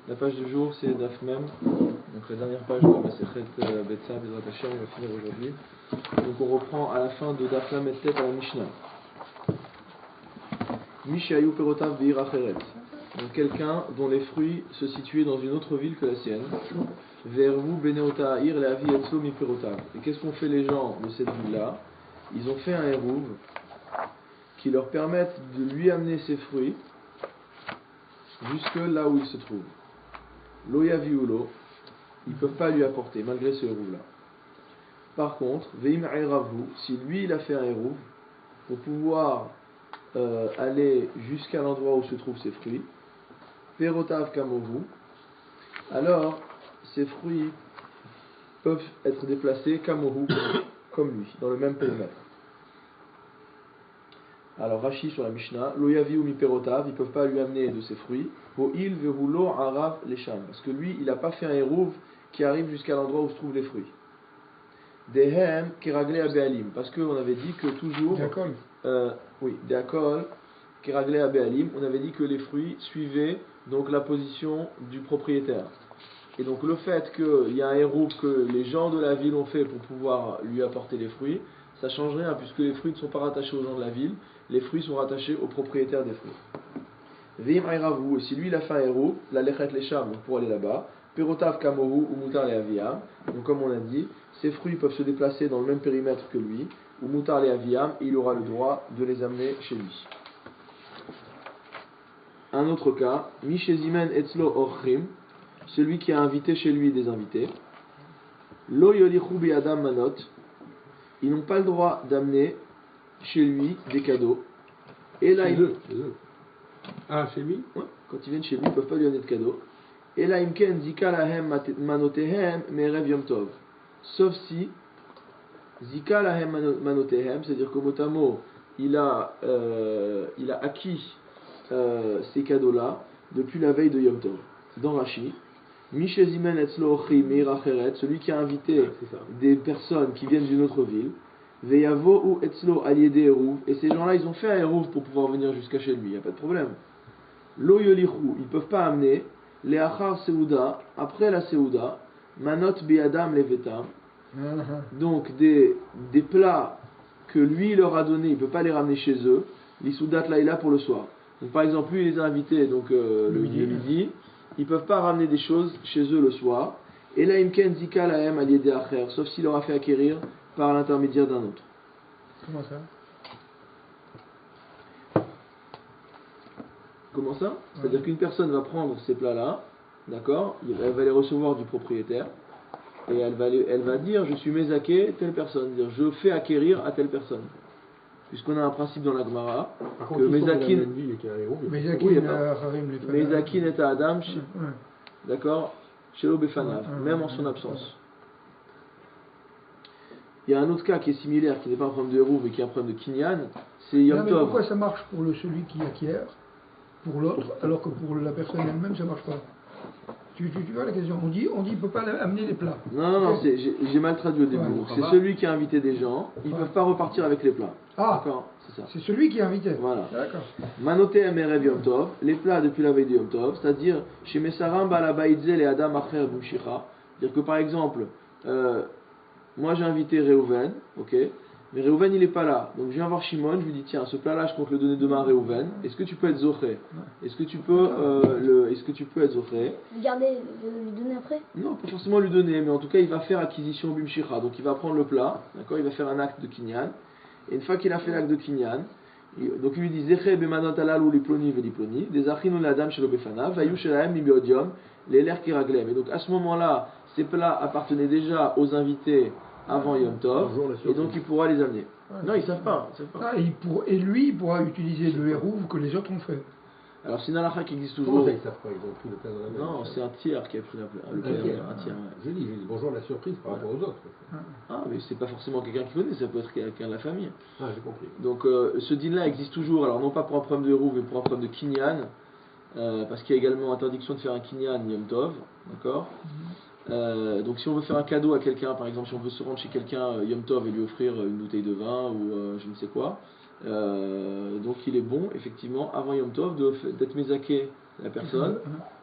La page du jour, c'est Daf Mem, donc la dernière page de la Masechet Betsa, Bezrat Hashem, on va finir aujourd'hui. Donc on reprend à la fin de Daf Mem et Tet à la Mishnah. Mishayu Perotav Be'ir Acheret. Donc quelqu'un dont les fruits se situaient dans une autre ville que la sienne. Vervu Beneota Ir Leavi Etzlo Mi Perotav. Et qu'est-ce qu'ont fait les gens de cette ville-là? Ils ont fait un hérouv qui leur permette de lui amener ses fruits jusque là où il se trouve. Loyaviulo, ils ne peuvent pas lui apporter malgré ce hérouv là. Par contre, Veim Airavu, si lui il a fait un hérouv pour pouvoir aller jusqu'à l'endroit où se trouvent ses fruits, Perotav Kamovu, alors ces fruits peuvent être déplacés Kamovu comme lui, dans le même périmètre. Alors Rashi sur la Mishnah, Loyavi ou mi perotav, ils ne peuvent pas lui amener de ses fruits. Ho'il vehulo arav lesham, parce que lui, il n'a pas fait un hérouv qui arrive jusqu'à l'endroit où se trouvent les fruits. Dehem keragle abealim, parce qu'on avait dit que toujours. Oui, deakol keragle abealim, on avait dit que les fruits suivaient donc la position du propriétaire. Et donc le fait qu'il y a un hérouv que les gens de la ville ont fait pour pouvoir lui apporter les fruits, ça change rien puisque les fruits ne sont pas rattachés aux gens de la ville, les fruits sont rattachés au propriétaire des fruits. Veim ayravu, et si lui il a fait un hérouv, la lechet lesham pour aller là-bas, perotav kamohu ou mutar le aviam, donc comme on a dit, ces fruits peuvent se déplacer dans le même périmètre que lui, ou mutar le aviam, et il aura le droit de les amener chez lui. Un autre cas, mishezimen etzlo orchim, celui qui a invité chez lui des invités, lo yolichu biadam manot, ils n'ont pas le droit d'amener chez lui des cadeaux. Et là, chez lui? Ouais, quand ils viennent chez lui, ils ne peuvent pas lui amener de cadeaux. Et là, imken zika lahem manotehem merev yom tov. Sauf si zika lahem manotehem, c'est-à-dire qu'au mot à mot, il a acquis ces cadeaux-là depuis la veille de Yom Tov. C'est dans Rashi. Mishezimen etzlo ochri meir acheret, celui qui a invité des personnes qui viennent d'une autre ville. Veyavo ou etzlo aliede eruv, et ces gens-là ils ont fait un eruv pour pouvoir venir jusqu'à chez lui, il n'y a pas de problème. Lo yolichu, ils ne peuvent pas amener les achar seuda, après la seuda, manot biadam levetam, donc des plats que lui leur a donnés, il ne peut pas les ramener chez eux, l'isoudat laïla pour le soir. Donc par exemple, lui il les a invités donc, le midi, ils ne peuvent pas ramener des choses chez eux le soir. Et là, imken zika lahem aliede acher, sauf s'il leur a fait acquérir par l'intermédiaire d'un autre. Comment ça? Comment ça? C'est-à-dire qu'une personne va prendre ces plats-là, d'accord, elle va les recevoir du propriétaire, et elle va dire je suis mézaké telle personne, dire je fais acquérir à telle personne. Puisqu'on a un principe dans la Gemara que mézakin est à Adam, d'accord, shelo befanav, même en son absence. Il y a un autre cas qui est similaire, qui n'est pas un problème de hérouv, mais qui est un problème de kinyan, c'est Yom Tov. Pourquoi ça marche pour celui qui acquiert, pour l'autre, alors que pour la personne elle-même ça marche pas? Tu vois la question? On dit il peut pas amener les plats. Non, j'ai mal traduit au début. Donc, c'est celui qui a invité des gens, ils ne peuvent pas repartir avec les plats. D'accord, c'est ça. C'est celui qui a invité. Voilà. D'accord. Manote emerev Yom Tov, les plats depuis la veille de Yom Tov, c'est-à-dire chez Mesaram balabaïdze et Adam acher b'mshicha, c'est-à-dire que par exemple, moi j'ai invité Réhouven, ok, mais Réhouven il n'est pas là, donc je viens voir Shimon, je lui dis tiens ce plat là je compte le donner demain à Réhouven, est-ce que tu peux être zoché? Est-ce que tu peux être zoché? Le garder, lui donner après? Non, pas forcément lui donner, mais en tout cas il va faire acquisition bimshicha, donc il va prendre le plat, d'accord, il va faire un acte de kinyan, et une fois qu'il a fait l'acte de kinyan, donc il lui dit zeché bemanot alal ou liploni veliploni, des achinu l'adam shelo befana, vayu shelahem mibiodium, les l'air qui raglem, et donc à ce moment-là, ces plats appartenaient déjà aux invités avant Yom Tov, et donc il pourra les amener. Non, ils ne savent pas. Et lui, il pourra utiliser le hérouv que les autres ont fait. Alors c'est une halakha qui existe toujours. Comment ça, ils savent pas? Ils ont pris le plat dans la main. Non, c'est un tiers qui a pris le plat. Un tiers, ouais. Je dis bonjour la surprise par rapport aux autres. Ah, mais c'est pas forcément quelqu'un qui connaît, ça peut être quelqu'un de la famille. Ah, j'ai compris. Donc ce din-là existe toujours, alors non pas pour un problème de hérouv, mais pour un problème de kinyan, parce qu'il y a également interdiction de faire un kinyan Yom Tov, d'accord. Donc si on veut faire un cadeau à quelqu'un, par exemple si on veut se rendre chez quelqu'un Yom Tov et lui offrir une bouteille de vin ou je ne sais quoi, donc il est bon effectivement avant Yom Tov d'être mézaké la personne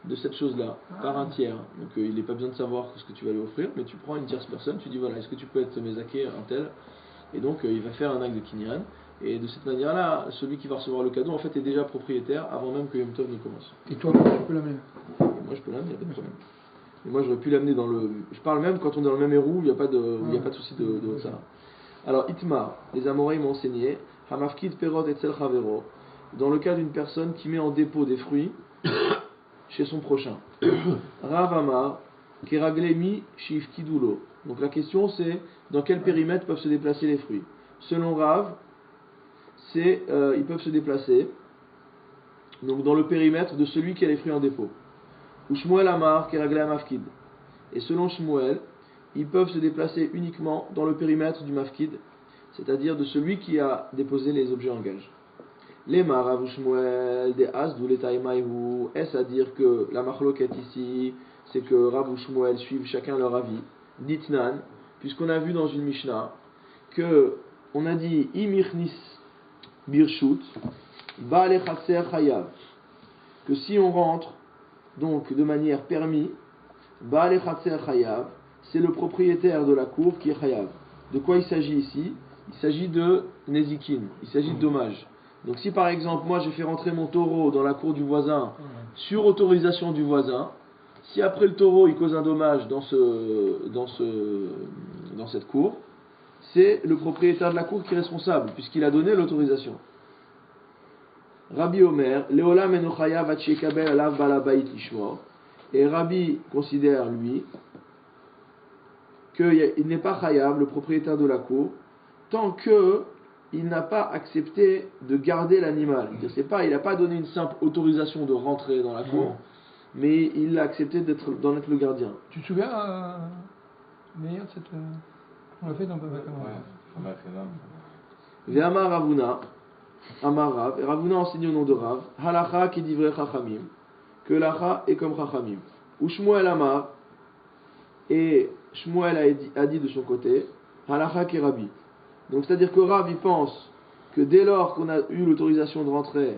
de cette chose-là, par un tiers. Donc il n'est pas besoin de savoir ce que tu vas lui offrir, mais tu prends une tierce personne, tu dis voilà, est-ce que tu peux être Mézaké, un tel? Et donc il va faire un acte de Kinyan. Et de cette manière-là, celui qui va recevoir le cadeau, en fait, est déjà propriétaire avant même que Yom Tov ne commence. Et toi, tu peux l'amener. Et moi, je peux l'amener, il n'y a pas de problème. Et moi, j'aurais pu l'amener dans le... Je parle même quand on est dans le même érou, il n'y a pas de souci de ça. Alors, Itmar, les Amoraïs m'ont enseigné, Hamafkid Perot Etzel Chavero, dans le cas d'une personne qui met en dépôt des fruits chez son prochain. Rav Amar, Keraglemi Shif Kidulo. Donc la question c'est, dans quel périmètre peuvent se déplacer les fruits? Selon Rav, ils peuvent se déplacer donc dans le périmètre de celui qui a les fruits en dépôt. Ou Shmuel Amar, Keraglem Mafkid. Et selon Shmuel, ils peuvent se déplacer uniquement dans le périmètre du Mafkid, c'est-à-dire de celui qui a déposé les objets en gage. Les Marav Shmuel, des Asdou, les Taïmaïhou, est-ce à dire que la marloquette ici, c'est que Rav ou Shmuel suivent chacun leur avis, Ditnan, puisqu'on a vu dans une Mishnah que on a dit Imirnis Birshut, Baale Chatser Chayav, que si on rentre donc de manière permis, Baale Chatser Chayav, c'est le propriétaire de la cour qui est Chayav. De quoi il s'agit ici? Il s'agit de Nezikin, il s'agit de dommages. Donc si par exemple moi j'ai fait rentrer mon taureau dans la cour du voisin sur autorisation du voisin, si après le taureau il cause un dommage dans cette cour, c'est le propriétaire de la cour qui est responsable puisqu'il a donné l'autorisation. Rabbi Omer, Leolam eno chayav ad shekabel alav balabait lishmor. Et Rabbi considère lui qu'il n'est pas chayav, le propriétaire de la cour, tant que il n'a pas accepté de garder l'animal. Il n'a pas donné une simple autorisation de rentrer dans la cour, mais il a accepté d'en être le gardien. Tu te souviens, Meir, de cette... on l'a fait dans Baba Kama. Ve'amar Ravuna, Amar Rav, et Ravuna enseigne au nom de Rav, Halacha ki divrei Chachamim, que l'Acha est comme Chachamim. Ou Shmuel Amar, et Shmuel a dit de son côté, Halacha ki Rabbi. Donc c'est-à-dire que Rav il pense que dès lors qu'on a eu l'autorisation de rentrer,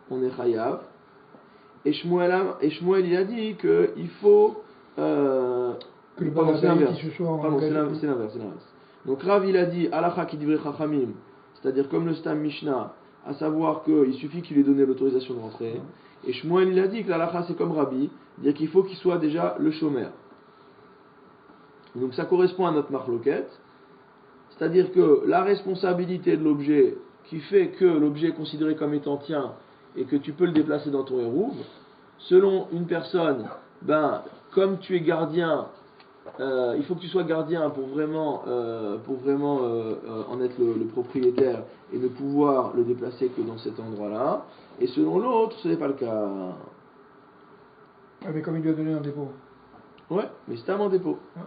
on est chayav. Et Shmuel il a dit qu'il faut que le balabait qui se soit c'est l'inverse. Donc Rav il a dit Halacha ki divrei Chachamim, c'est-à-dire comme le Stam Mishnah, à savoir qu'il suffit qu'il ait donné l'autorisation de rentrer. Et Shmuel il a dit que l'Halacha c'est comme Rabbi, dire qu'il faut qu'il soit déjà le shomer. Donc ça correspond à notre marloquette. C'est-à-dire que la responsabilité de l'objet qui fait que l'objet est considéré comme étant tien et que tu peux le déplacer dans ton hérouve, selon une personne, comme tu es gardien, il faut que tu sois gardien pour vraiment en être le propriétaire et ne pouvoir le déplacer que dans cet endroit-là. Et selon l'autre, ce n'est pas le cas. Ah, mais comme il lui a donné un dépôt. Ouais, mais c'est un en dépôt. Ouais.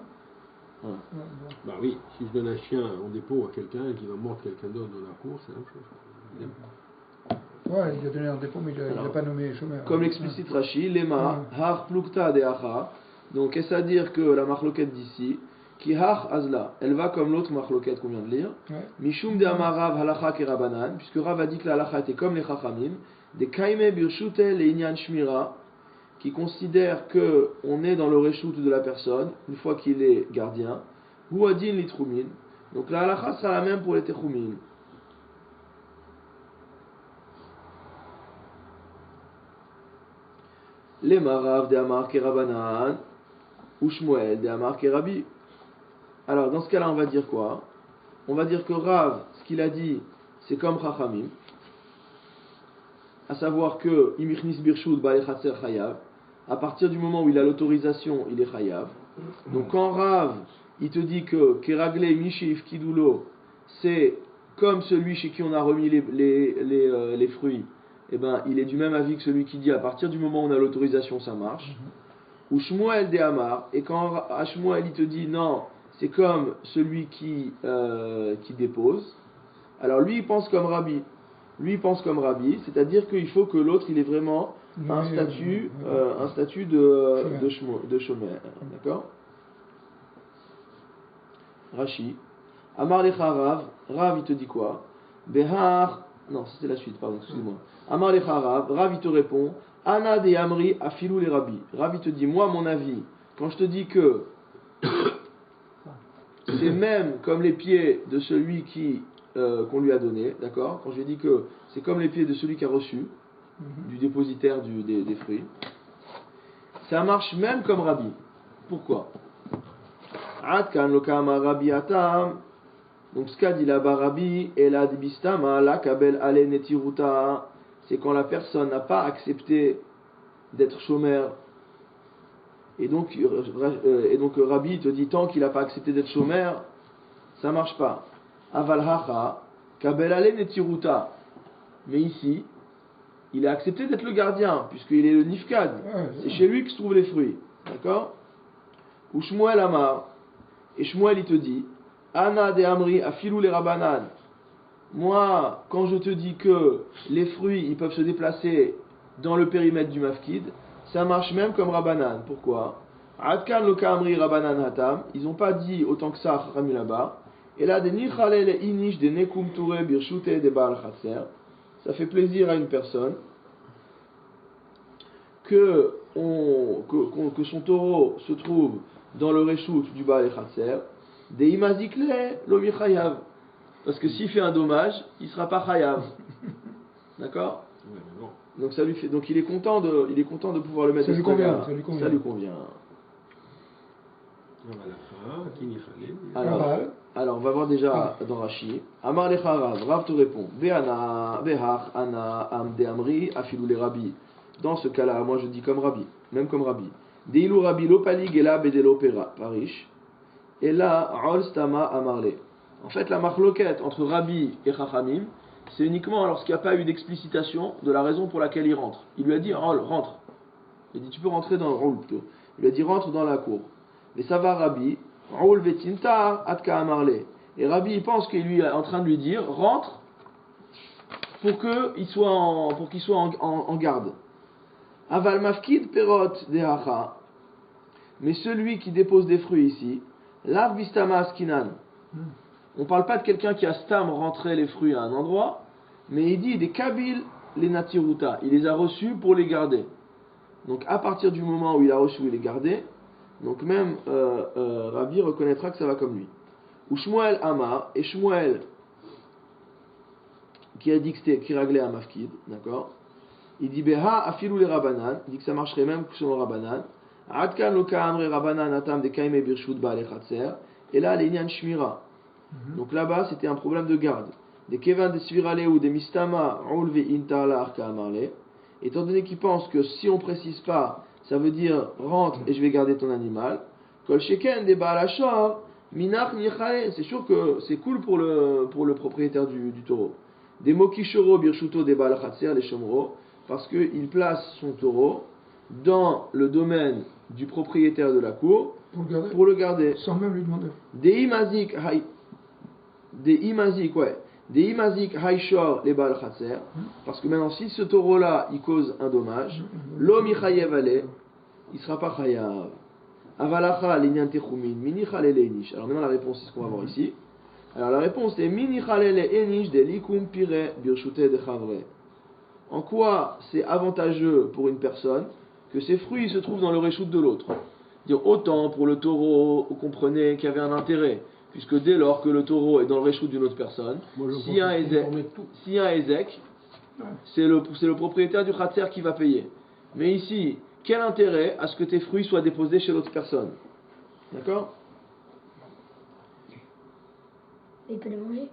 Voilà. Bah oui, si je donne un chien en dépôt à quelqu'un et qu'il va mordre quelqu'un d'autre dans la cour, c'est la même chose. Ouais, il a donné un dépôt, mais il n'a pas nommé chômeur. Comme l'explicite Rashi, Lema, Har Plukta de Acha. Donc, qu'est-ce à dire que la marloquette d'ici, qui Har Azla, elle va comme l'autre marloquette qu'on vient de lire. Mishum de Amarav Halacha Kerabanan, puisque Rav a dit que la halacha était comme les Chachamim, des Kaime Birshute le Inyan Shmira, qui considère qu'on est dans le reshoot de la personne, une fois qu'il est gardien, ou adin litrumin. Donc la halacha sera la même pour les techumin. Les marav de Amar Kerabanan, ou Shmuel de Amar Kerabi. Alors dans ce cas-là, on va dire quoi? On va dire que Rav, ce qu'il a dit, c'est comme Chachamim, à savoir que Imichnis Birshut Baal Chatser Chayav. À partir du moment où il a l'autorisation, il est chayav. Donc quand Rav, il te dit que Keragle Mishif Kidulo, c'est comme celui chez qui on a remis les fruits, eh ben, il est du même avis que celui qui dit à partir du moment où on a l'autorisation, ça marche. Ou Shmuel de Amar, et quand Shmuel il te dit non, c'est comme celui qui dépose, alors lui il pense comme Rabbi. C'est-à-dire qu'il faut que l'autre il ait vraiment un statut de chômeur. D'accord? Rashi. Amar lecha Rav. Rav il te dit quoi? Behar. Non, c'était la suite, pardon, excusez-moi. Amar lecha Rav. Rav il te répond. Ana de Amri afilou les Rabbi. Rabbi te dit, moi, mon avis, quand je te dis que c'est même comme les pieds de celui qu'on lui a donné, d'accord? Quand je dis que c'est comme les pieds de celui qui a reçu, du dépositaire des fruits, ça marche même comme Rabbi. Pourquoi? Adkan lokama Rabbi atam. Donc ce qu'a dit là-bas Rabbi, elad bistama la kabel ale netiruta, c'est quand la personne n'a pas accepté d'être chômeur. Et donc Rabbi te dit, tant qu'il n'a pas accepté d'être chômeur, ça marche pas. Aval hacha kabel ale netiruta. Mais ici, il a accepté d'être le gardien, puisqu'il est le nifkad. C'est chez lui que se trouvent les fruits. D'accord? Ou Shmuel Amar. Et Shmuel il te dit, Ana de Amri afilou les rabanan. Moi, quand je te dis que les fruits ils peuvent se déplacer dans le périmètre du mafkid, ça marche même comme rabanan. Pourquoi? Adkan loka amri rabanan hatam. Ils n'ont pas dit autant que ça Rami là-bas. Et là, des nichale les inish des nekum toure birshute des baal chatser. Ça fait plaisir à une personne que son taureau se trouve dans le reshout du Baal Chatser, des imazikle lo chayav. Parce que s'il fait un dommage, il ne sera pas chayav. D'accord? Ouais, mais bon. Donc ça lui fait, donc il est content de pouvoir le mettre. Ça lui convient. Alors on va voir déjà dans Rashi. Amar lecha Rav, Rav te répond. Behach ana am de amri afilou les Rabbi. Dans ce cas-là, moi je dis comme Rabbi, même comme Rabbi. Deilou Rabbi lo palig ela bedelo parish. Et là, ol stama amarle. En fait, la marloquette entre Rabbi et Chachamim, c'est uniquement lorsqu'il n'y a pas eu d'explicitation de la raison pour laquelle il rentre. Il lui a dit, rentre. Il a dit, tu peux rentrer dans le plutôt. Il lui a dit, rentre dans la cour. Mais ça va Rabbi, Raoul vetinta atka amarle. Et Rabbi, il pense qu'il est en train de lui dire, rentre pour qu'il soit en garde. Aval mafkid perot dehacha. Mais celui qui dépose des fruits ici, lav bistama askinan. On ne parle pas de quelqu'un qui a stam rentré les fruits à un endroit, mais il dit des kabil les natiruta. Il les a reçus pour les garder. Donc à partir du moment où il a reçu et les gardé, donc même Rabbi reconnaîtra que ça va comme lui. Ou Shmuel Ama, et Shmuel qui a dit que c'était Kiraglé à Mafkid, d'accord? Il dit Beha afilou les Rabanan, il dit que ça marcherait même selon Rabanan. Adkan loka amre Rabanan atam de kaime birshut ba'ale chatser. Et là, l'inyan shmira. Donc là-bas, c'était un problème de garde. Des kevan de svirale ou des mistama ulve intala arka amarle. Étant donné qu'ils pensent que si on précise pas, ça veut dire rentre et je vais garder ton animal. Kol sheken des ba'alashar minach nichale. C'est sûr que c'est cool pour le propriétaire du taureau. Des mokishoro birshuto des ba'al chatser les shomro. Parce qu'il place son taureau dans le domaine du propriétaire de la cour pour le garder. Sans même lui demander. Des imazik haishor les bal chatser. Parce que maintenant, si ce taureau-là, il cause un dommage, l'homme chayev ale, il ne sera pas chayav. Avalacha l'inyan techumin, mini chalele enish. Alors maintenant, la réponse, c'est ce qu'on va voir ici. Alors la réponse est mini chalele enish de likum pire birshute de chavre. En quoi c'est avantageux pour une personne que ses fruits se trouvent dans le reshout de l'autre? Dire autant pour le taureau, vous comprenez qu'il y avait un intérêt, puisque dès lors que le taureau est dans le reshout d'une autre personne, s'il y a un ézek, c'est le propriétaire du khatser qui va payer. Mais ici, quel intérêt à ce que tes fruits soient déposés chez l'autre personne? D'accord? Il peut les manger.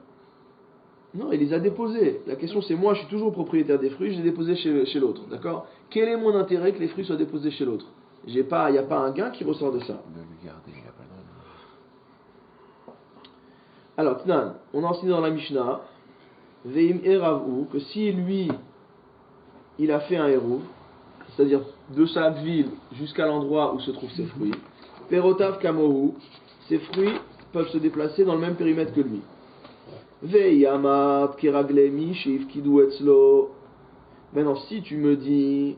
Non, il les a déposés. La question c'est, moi je suis toujours propriétaire des fruits, je les ai déposés chez l'autre. D'accord? Quel est mon intérêt que les fruits soient déposés chez l'autre? Il n'y a pas un gain qui ressort de ça. De lui garder, il n'a pas le droit. Alors, Tnan, on a enseigné dans la Mishnah, Veim Eravou, que si lui, il a fait un Eruv, c'est-à-dire de sa ville jusqu'à l'endroit où se trouvent ses fruits, Perotav Kamohu, ses fruits peuvent se déplacer dans le même périmètre que lui. Veyamat Kiraglemi Shif Kidu Etzlo. Maintenant, si tu me dis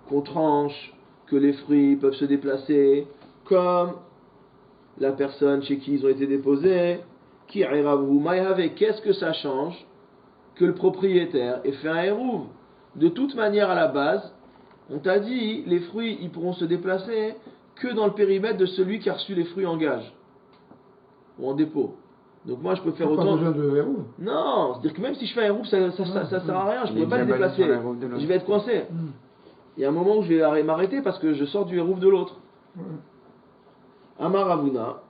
qu'on tranche, que les fruits peuvent se déplacer comme la personne chez qui ils ont été déposés, qui qu'est-ce que ça change que le propriétaire ait fait un eruv? de toute manière à la base, on t'a dit, les fruits, ils pourront se déplacer que dans le périmètre de celui qui a reçu les fruits en gage ou en dépôt. Donc moi, je peux faire Pas autant. besoin de héros. Non, c'est-à-dire que même si je fais un hérouf, ça sert à rien, je ne Il peux pas est les déjà basé déplacer. sur la route de l'autre. Je vais être coincé. Il y a un moment où je vais m'arrêter parce que je sors du hérouf de l'autre. Ouais. Amar Ravuna.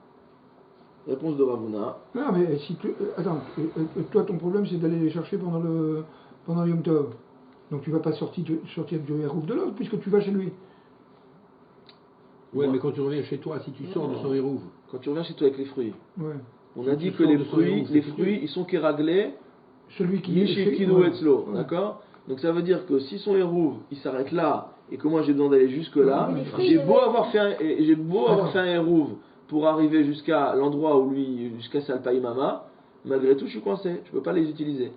Réponse de Ravuna. Non, mais si tu. Attends, toi, ton problème, c'est d'aller les chercher pendant le Yom Tov. Donc tu vas pas sortir du hérouf de l'autre, puisque tu vas chez lui. Ouais, mais quand tu reviens chez toi, si tu sors de son hérouve, Quand tu reviens chez toi avec les fruits, Ouais. on Si a tu dit que sors les de son fruits, hérouf, les c'est fruits, foutu. ils sont kéraglés, Celui qui Yishiv Kidu ouais. Etzlo, Ouais. d'accord? Donc ça veut dire que si son hérouve, il s'arrête là, et que moi j'ai besoin d'aller jusque là, Mais les fruits, j'ai je beau vais- avoir fait un hérouve pour arriver jusqu'à l'endroit où lui, jusqu'à Salpaï Mama, malgré tout je suis coincé, je peux pas les utiliser.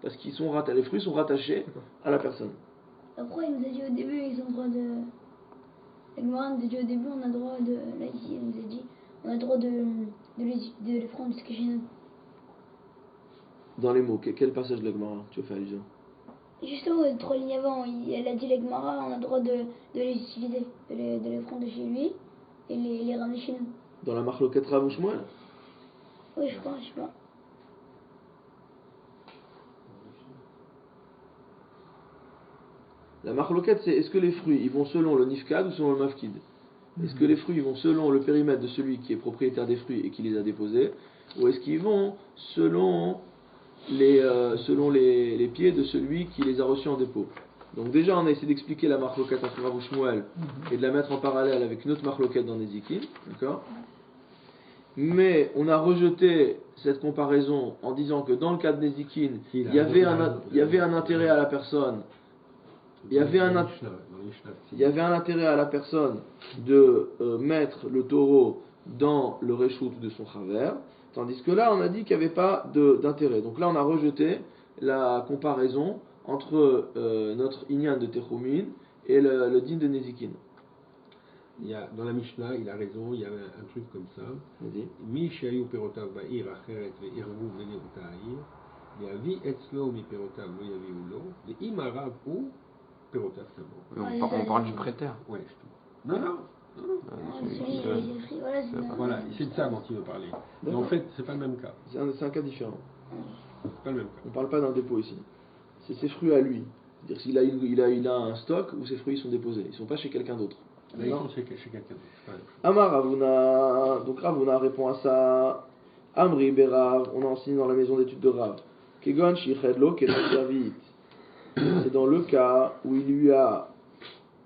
Parce qu'ils sont rattachés, les fruits sont rattachés à la personne. Après, il nous a dit au début, ils ont le droit de. La Gemara nous a dit au début, on a le droit de. Là, ici, elle nous a dit, on a le droit de les prendre jusqu'à chez nous. Dans les mots, quel passage de la Gemara tu fais allusion? Justement, 3 lignes avant, elle a dit la Gemara, on a le droit de les utiliser, de les prendre de chez lui et les ramener chez nous. Dans la Marloquet Rav ou Shmuel? Oui, je crois, je sais pas. La marloquette, c'est est-ce que les fruits ils vont selon le nifkad ou selon le mafkid? Est-ce que les fruits ils vont selon le périmètre de celui qui est propriétaire des fruits et qui les a déposés? Ou est-ce qu'ils vont selon les pieds de celui qui les a reçus en dépôt? Donc déjà on a essayé d'expliquer la marloquette entre Rav ou Shmuel et de la mettre en parallèle avec une autre marloquette dans Nezikin, d'accord? Mais on a rejeté cette comparaison en disant que dans le cas de Nezikin, il y avait un intérêt à la personne. Il y avait un intérêt à la personne de mettre le taureau dans le reshoot de son chaver, tandis que là on a dit qu'il n'y avait pas d'intérêt. Donc là on a rejeté la comparaison entre notre inyan de Techumin et le din de Nezikin. Dans la Mishnah, il a raison, il y avait un truc comme ça. Vas-y. Mi shayu perotav ba'ir acheret ve'irvu ve'nirta ha'ir yavi etzlo mi perotav lo yaviu lo ve'im harav hu perotav samo. On parle du prêteur. Ouais, non, non. Celui qui les a pris, voilà, c'est normal. Voilà, c'est de ça dont il veut parler. Mais en fait, c'est pas le même cas. C'est un cas différent. C'est pas le même cas. On ne parle pas d'un dépôt ici. C'est ses fruits à lui. C'est-à-dire s'il a un stock où ses fruits sont déposés. Ils ne sont pas chez quelqu'un d'autre. Là, ils sont chez quelqu'un d'autre. C'est pas la même chose. Amar Ravuna, donc Ravuna répond à ça. Amri Berav, on a enseigné dans la maison d'études de Rav. Kegon Shichedlo Ketzavit. C'est dans le cas où il lui a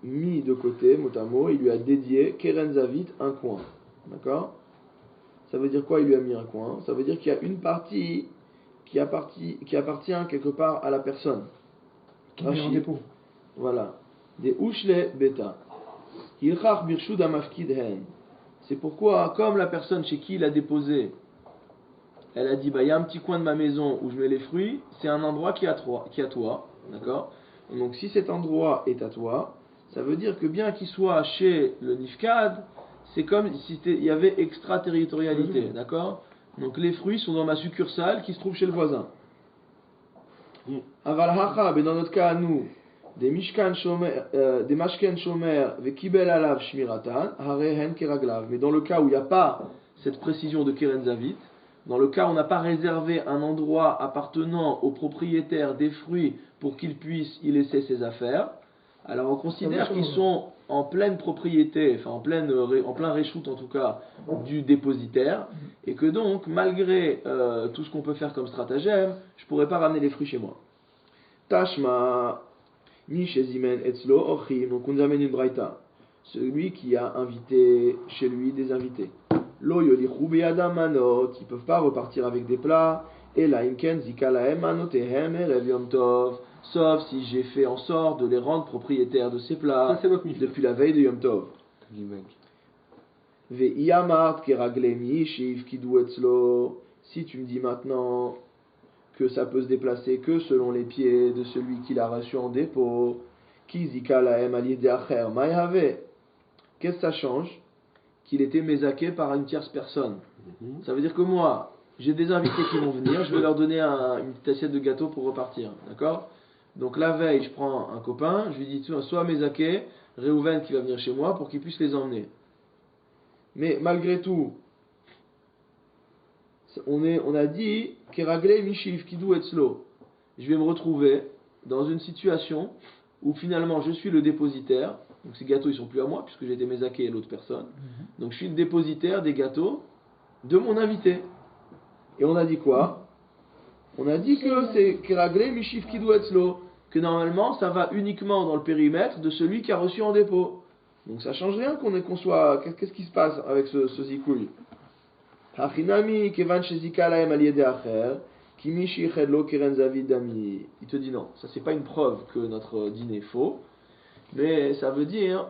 mis de côté, mot à mot, il lui a dédié Keren Zavit un coin. D'accord? Ça veut dire quoi il lui a mis un coin? Ça veut dire qu'il y a une partie qui appartient quelque part à la personne. Qui met en dépôt. Voilà. Des Ushle Beta. Hilchach Birshud Amafkid Hen. C'est pourquoi, comme la personne chez qui il a déposé, elle a dit bah, il y a un petit coin de ma maison où je mets les fruits, c'est un endroit qui est à toi. D'accord? Donc si cet endroit est à toi, ça veut dire que bien qu'il soit chez le Nifkad, c'est comme si il y avait extraterritorialité. D'accord? Donc les fruits sont dans ma succursale qui se trouve chez le voisin. Aval Hacha, mais dans notre cas à nous, des mashken shomer vekibel alav shmiratan harehen keraglav. Mais dans le cas où il n'y a pas cette précision de keren zavit, dans le cas où on n'a pas réservé un endroit appartenant au propriétaire des fruits pour qu'il puisse y laisser ses affaires, alors on considère qu'ils sont en pleine propriété, enfin en plein reshoot en tout cas du dépositaire, et que donc malgré tout ce qu'on peut faire comme stratagème, je ne pourrais pas ramener les fruits chez moi. Tashma Mi shezimen etzlo ochim, donc on nous amène une braïta. Celui qui a invité chez lui des invités. Lo yolichu beyadam manot, ils ne peuvent pas repartir avec des plats. Et la imken zika lahem manotehem erev yom tov, sauf si j'ai fait en sorte de les rendre propriétaires de ces plats Ça, c'est votre Mishnah. depuis la veille de Yom Tov. Ve'iyamart keraglemi shiv kidu etzlo. Si tu me dis maintenant que ça peut se déplacer que selon les pieds de celui qui l'a reçu en dépôt, qui zika lahem aliyede acher ma'yave. Qu'est-ce que ça change? Qu'il était mézaké par une tierce personne. Ça veut dire que moi, j'ai des invités qui vont venir, je vais leur donner une petite assiette de gâteau pour repartir, d'accord? Donc la veille, je prends un copain, je lui dis soit Mézaké, Réhouven qui va venir chez moi pour qu'il puisse les emmener. Mais malgré tout, on a dit Keragle Mishif Kidou Etzlo. Je vais me retrouver dans une situation où finalement je suis le dépositaire. Donc ces gâteaux ils sont plus à moi puisque j'ai été Mézaké et l'autre personne. Donc je suis le dépositaire des gâteaux de mon invité. Et on a dit quoi? On a dit que c'est Keragle Mishif Kidou Etzlo, que normalement ça va uniquement dans le périmètre de celui qui a reçu en dépôt. Donc ça change rien qu'on soit. Qu'est-ce qui se passe avec ce zikouï? Hachinami kevan shezika lahem al yedei acher, kimi shiched lo keren zavid dami. Il te dit non, ça c'est pas une preuve que notre dîner est faux, mais ça veut dire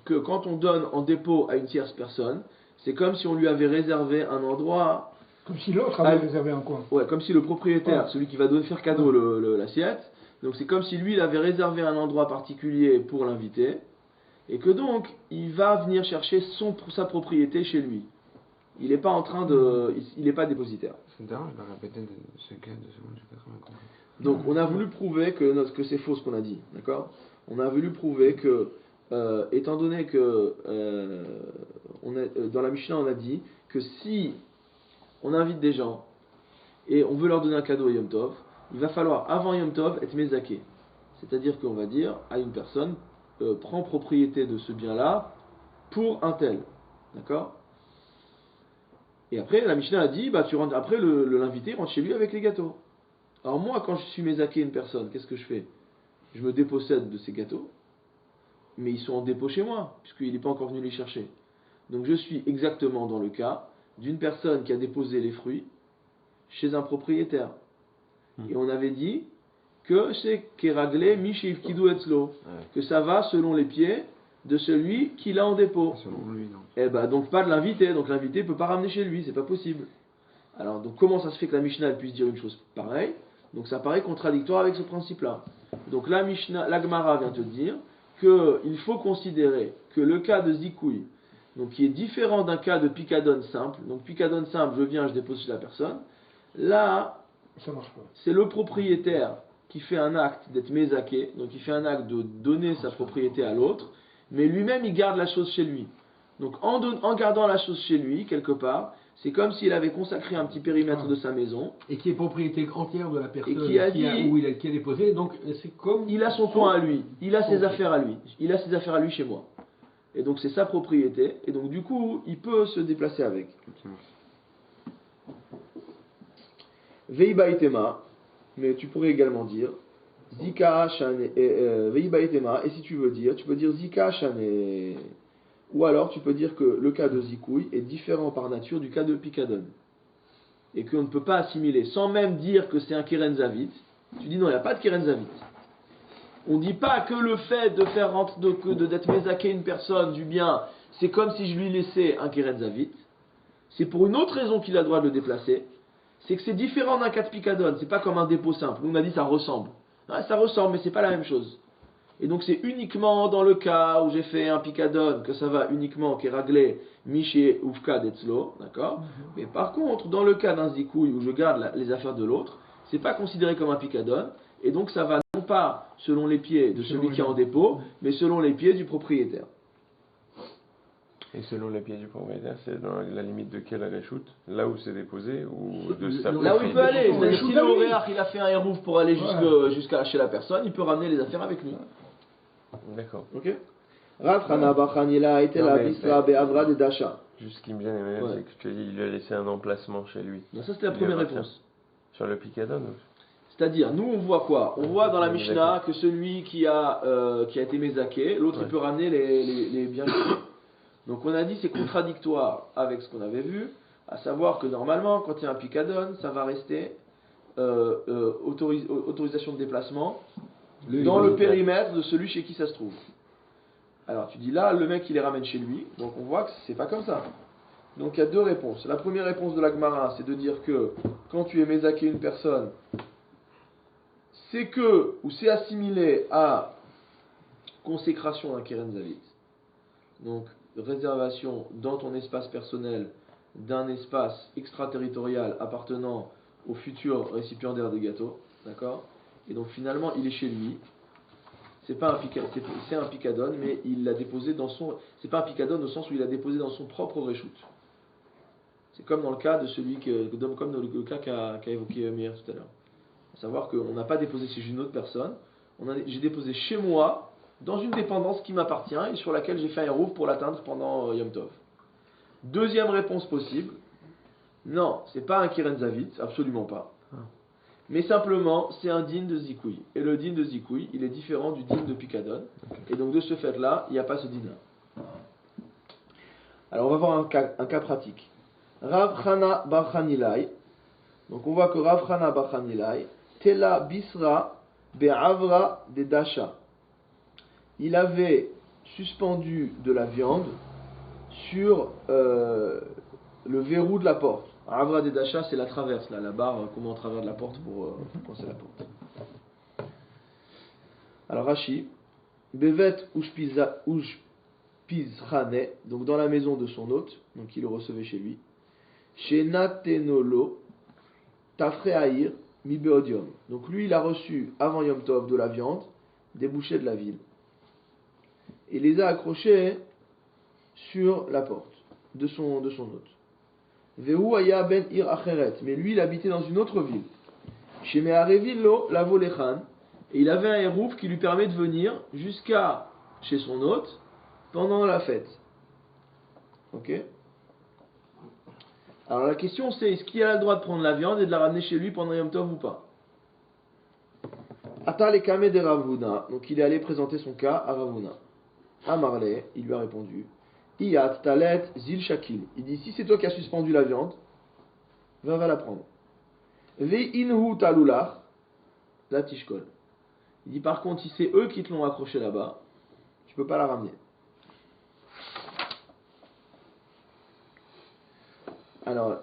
que quand on donne en dépôt à une tierce personne, c'est comme si on lui avait réservé un endroit. Comme si l'autre avait réservé un coin. Ouais, comme si le propriétaire, celui qui va faire cadeau l'assiette, donc c'est comme si lui il avait réservé un endroit particulier pour l'invité, et que donc il va venir chercher sa propriété chez lui. Il n'est pas en train de. Il n'est pas dépositaire. C'est dingue, je vais répéter ce cas de secondes, j'ai pas très bien compris. Donc on a voulu prouver que c'est faux ce qu'on a dit, d'accord? On a voulu prouver que, étant donné que dans la Mishnah on a dit que si on invite des gens et on veut leur donner un cadeau à Yom Tov, il va falloir avant Yom Tov être mézaké. C'est-à-dire qu'on va dire à une personne, prends propriété de ce bien-là pour un tel, d'accord? Et après, la Mishnah a dit, après l'invité rentre chez lui avec les gâteaux. Alors moi, quand je suis mézaké une personne, qu'est-ce que je fais? Je me dépossède de ces gâteaux, mais ils sont en dépôt chez moi, puisqu'il n'est pas encore venu les chercher. Donc je suis exactement dans le cas d'une personne qui a déposé les fruits chez un propriétaire. Et on avait dit que c'est Keragle Mishiv Kidou Etzlo, que ça va selon les pieds de celui qui l'a en dépôt. Selon lui, non. Et donc pas de l'invité, donc l'invité ne peut pas ramener chez lui, c'est pas possible. Alors donc comment ça se fait que la Mishnah elle puisse dire une chose pareille? Donc ça paraît contradictoire avec ce principe-là. Donc la Mishnah, la Gemara vient te dire qu'il faut considérer que le cas de Zikouï, donc qui est différent d'un cas de Picadon simple, donc Picadon simple, je viens, je dépose chez la personne, là, Ça marche pas. c'est le propriétaire qui fait un acte d'être mézaké, donc il fait un acte de donner sa propriété à l'autre, mais lui-même il garde la chose chez lui. Donc en gardant la chose chez lui, quelque part, c'est comme s'il avait consacré un petit périmètre de sa maison. Et qui est propriété entière de la personne qui a déposé. Donc c'est comme. Il a son coin à lui, il a ses affaires à lui, il a ses affaires à lui chez moi. Et donc c'est sa propriété, et donc du coup il peut se déplacer avec. Veibaitema, mais tu pourrais également dire Zika Shane, Veibaitema, et si tu veux dire, tu peux dire Zika Shane. Ou alors tu peux dire que le cas de Zikouï est différent par nature du cas de Picadon. Et qu'on ne peut pas assimiler, sans même dire que c'est un Keren Zavit. Tu dis non, il n'y a pas de Keren Zavit. On ne dit pas que le fait de faire rentrer, d'être mézaké une personne du bien, c'est comme si je lui laissais un Keren Zavit. C'est pour une autre raison qu'il a le droit de le déplacer. C'est que c'est différent d'un cas de Picadon. C'est pas comme un dépôt simple. On a dit ça ressemble. Ouais, ça ressemble, mais c'est pas la même chose. Et donc c'est uniquement dans le cas où j'ai fait un Picadon que ça va uniquement Keragle Miché Oufka Detzlo, d'accord? Mais par contre, dans le cas d'un Zikouï où je garde les affaires de l'autre, c'est pas considéré comme un Picadon, et donc ça va non pas selon les pieds de celui qui est en dépôt, mais selon les pieds du propriétaire. Et selon les pieds du propriétaire, c'est dans la limite de quelle réchoute? Là où c'est déposé ou de sa Là où il peut aller, c'est-à-dire si le Horéach il a fait un hérouf pour aller jusqu'à chez la personne, il peut ramener les affaires avec lui. D'accord. Ok. Rav Chana Bar Chanila a été la Bisra Be'avra de Dasha. Juste ce qui me gêne, c'est que tu as dit qu'il lui a laissé un emplacement chez lui. Non, ça c'était la première réponse. Sur le Picadon. C'est-à-dire, nous on voit quoi? On voit dans la Mishnah que celui qui a été mézaké, l'autre il peut ramener les biens chez lui. Donc on a dit c'est contradictoire avec ce qu'on avait vu, à savoir que normalement quand il y a un Picadon, ça va rester autorisation de déplacement dans le périmètre de celui chez qui ça se trouve. Alors tu dis là, le mec il les ramène chez lui, donc on voit que c'est pas comme ça. Donc il y a deux réponses. La première réponse de la Gemara, c'est de dire que quand tu es mézaké une personne, c'est que, ou c'est assimilé à consécration d'un Keren Zavit. Donc réservation dans ton espace personnel d'un espace extraterritorial appartenant au futur récipiendaire des gâteaux, d'accord? et donc finalement il est chez lui. C'est pas un c'est un picadon, mais il l'a déposé dans son. C'est pas un picadon au sens où il l'a déposé dans son propre réchoute. C'est comme dans le cas de celui comme dans le cas qu'a évoqué Meir tout à l'heure. À savoir qu'on n'a pas déposé chez une autre personne, j'ai déposé chez moi, dans une dépendance qui m'appartient et sur laquelle j'ai fait un rouf pour l'atteindre pendant Yom Tov. Deuxième réponse possible, non, c'est pas un Kiren Zavit, absolument pas. Mais simplement, c'est un din de Zikoui. Et le din de Zikoui, il est différent du din de Picadon. Et donc de ce fait-là, il n'y a pas ce din-là. Alors on va voir un cas pratique. Rav Chana bar Chanilai. Donc on voit que Rav Chana bar Chanilai, Tela Bisra Be'avra de Dasha. Il avait suspendu de la viande sur le verrou de la porte. Avra de Dasha, c'est la traverse, là, la barre qu'on met en travers de la porte pour coincer la porte. Alors Rashi, Bevet Ushpizrane, donc dans la maison de son hôte, donc il le recevait chez lui. Chez Natenolo, Tafreaïr, Mibeodium. Donc lui, il a reçu avant Yom Tov de la viande, des bouchers de la ville. Et les a accrochés sur la porte de son hôte. Vehu aya ben ir acheret, mais lui il habitait dans une autre ville. Chez Meharevillo, la volechan, et il avait un hérouf qui lui permet de venir jusqu'à chez son hôte pendant la fête. Ok. Alors la question c'est, est-ce qu'il a le droit de prendre la viande et de la ramener chez lui pendant Yom Tov ou pas? Ata le kame de Ravuna, donc il est allé présenter son cas à Ravuna. Amarle, il lui a répondu, Iyat talet zil shakil. Il dit, si c'est toi qui as suspendu la viande, va la prendre. Ve inhu talulach, la tishkol. Il dit, par contre, si c'est eux qui te l'ont accroché là-bas, tu peux pas la ramener. Alors,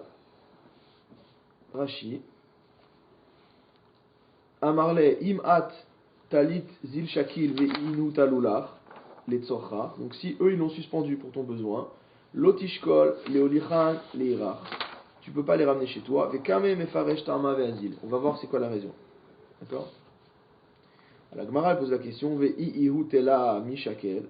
Rashi, Amarle imat talit zil shakil ve inhu talulach. Les tzorcha, donc si eux ils l'ont suspendu pour ton besoin, l'otishkol, les olichan, les irach, tu peux pas les ramener chez toi. On va voir c'est quoi la raison. D'accord? La Gemara pose la question, mishakel,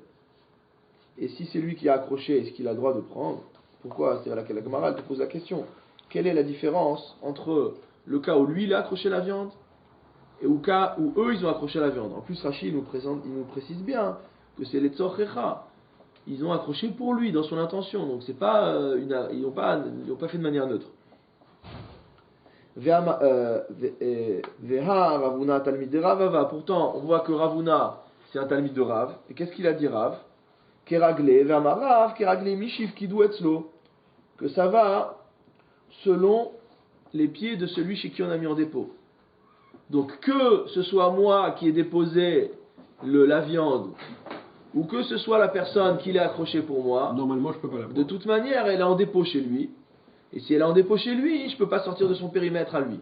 et si c'est lui qui a accroché, est-ce qu'il a le droit de prendre? Pourquoi? C'est la Gemara te pose la question. Quelle est la différence entre le cas où lui il a accroché la viande et au cas où eux ils ont accroché la viande? En plus Rashi il nous précise bien que c'est les tzorchecha. Ils ont accroché pour lui, dans son intention. Donc c'est pas ils n'ont pas fait de manière neutre. Veha Ravuna talmid de Ravava. Pourtant, on voit que Ravuna, c'est un talmid de Rav. Et qu'est-ce qu'il a dit Rav? Keragle, Ve'amarav, Keragle Mishif Kidu Etzlo. Que ça va selon les pieds de celui chez qui on a mis en dépôt. Donc que ce soit moi qui ai déposé la viande, ou que ce soit la personne qui l'a accroché pour moi, normalement je peux pas la prendre. De toute manière, elle est en dépôt chez lui. Et si elle est en dépôt chez lui, je peux pas sortir de son périmètre à lui.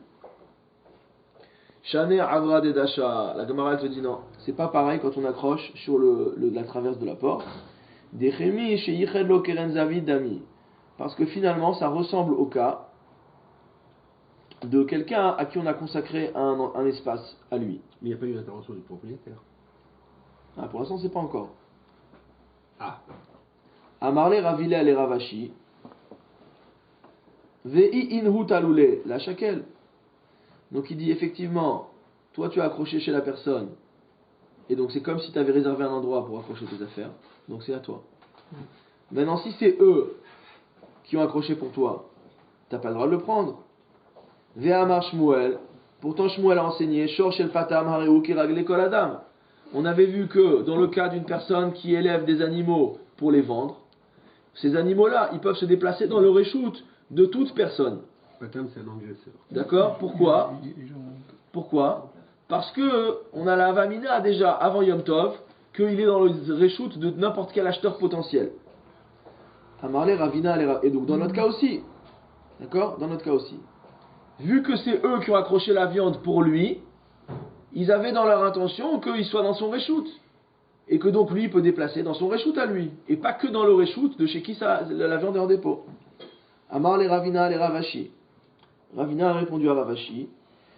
Shaner Avra de Dasha, la Gemara te dit non, c'est pas pareil quand on accroche sur la traverse de la porte. Dechemi chez Yichedlo Keren Zavid Dami. Parce que finalement, ça ressemble au cas de quelqu'un à qui on a consacré un espace à lui. Mais il n'y a pas eu d'intervention du propriétaire. Ah, pour l'instant, c'est pas encore. Ah. Amarle Ravile ale Ravashi. Vei inhu talule, la shakel. Donc il dit effectivement, toi tu as accroché chez la personne, et donc c'est comme si tu avais réservé un endroit pour accrocher tes affaires, donc c'est à toi. Maintenant, si c'est eux qui ont accroché pour toi, t'as pas le droit de le prendre. Ve'amar Shmuel, pourtant Shmuel a enseigné, Shor shel patam hareu kiragle kol adam. On avait vu que dans le cas d'une personne qui élève des animaux pour les vendre, ces animaux-là, ils peuvent se déplacer dans le réchoute de toute personne. Patam, c'est un engraisseur. D'accord? Pourquoi? Pourquoi? Parce que on a la Avamina déjà avant Yom Tov qu'il est dans le réchoute de n'importe quel acheteur potentiel. Amarle Ravina et donc dans notre cas aussi. D'accord? Dans notre cas aussi. Vu que c'est eux qui ont accroché la viande pour lui, ils avaient dans leur intention qu'il soit dans son réchoute. Et que donc lui il peut déplacer dans son réchoute à lui. Et pas que dans le réchoute de chez qui la viande est en dépôt. Amar les Ravina les Ravashi. Ravina a répondu à Ravashi.